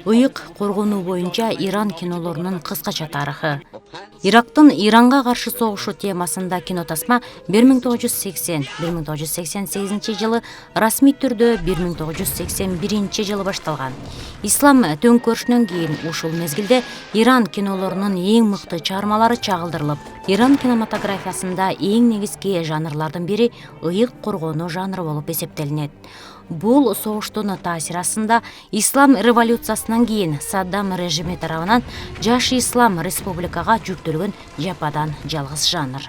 Ыйык коргонуу боюнча Иран кинолорунун кыскача тарыхы. Ирактын Иранга каршы согушу темасында кинотасма 1980-1988 жылы, расмий түрдө 1981 жылы башталган. Ислам төңкөрүшүнөн кийин ушул мезгилде Иран кинолорунун эң мыкты чыгармалары чагылдырылып, Иран кинематографиясында эң негизги жанрлардын бири ыйык коргонуу жанры болуп эсептелинет. Бул согуштун таасири астында Ислам революциясынан кийин Саддам режими тарабынан Жаш Ислам республикага жүктөлгөн жападан жалгыз жанр.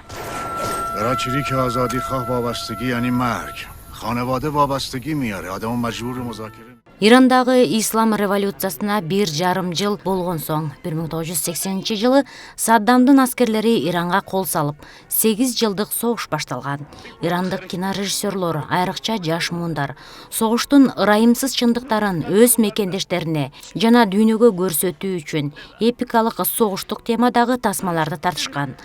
برای که آزادی خواه وابستگی یعنی مرگ. خانواده وابستگی میاره. آدم مجبور مذاکره. Ирандагы ислам революциясына 1,5 жыл болгон соң 1980 жылы Саддамдын аскерлери Иранга кол салып, 8 жылдык согуш башталган. Ирандык кинорежиссерлор, айрыкча жаш муундар, согуштун ырайымсыз чындыктарын өз мекендештерине жана дүйнөгө көрсөтүү үчүн эпикалык согуштук темадагы тасмаларды тартышкан.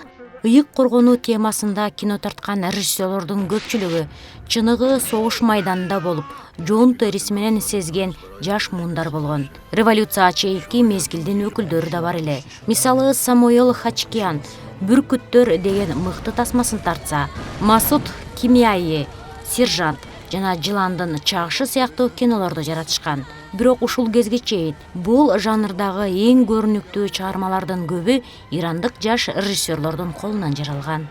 Ыйык коргонуу темасында кино тарткан режиссерлордун көпчүлүгү чыныгы согуш майданында болуп, жоон териси менен сезген жаш муундар болгон. Революция чейинки мезгилдин өкүлдөрү да бар эле. Мисалы, Самуэл Хачкиан «Бүркүттөр» деген мыкты тасмасын тартса, Масуд Кимиаи «Сержант» жана «Жыландын чагышы» сыяктуу кинолорду жаратышкан. Бирок ушул кезге чейин бул жанрдагы эң көрүнүктүү чыгармалардын көбү ирандык жаш режиссерлордун колунан жаралган.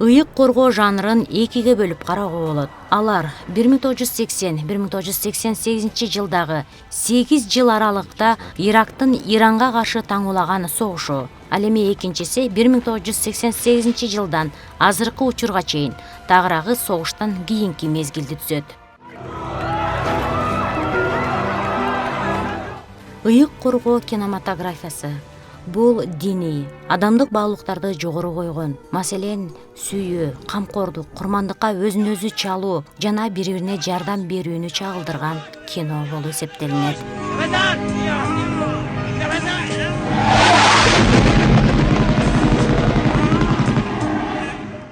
Ыйык коргоо жанрын экиге бөлүп кароого болот. Алар 1980-1988 жылдагы 8 жыл аралыкта Ирактын Иранга каршы таңуулаган согушу, ал эми экинчиси 1988 жылдан азыркы учурга чейин тагыраагы согуштан кийинки мезгилди түзөт. Ыйык коргоо кинематографиясы бул диний, адамдык баалуулуктарды жогору койгон, маселен сүйүү, камкордук, курмандыкка өзүн өзү чалуу жана бири-бирине жардам берүүнү чагылдырган кино болуп эсептелинет.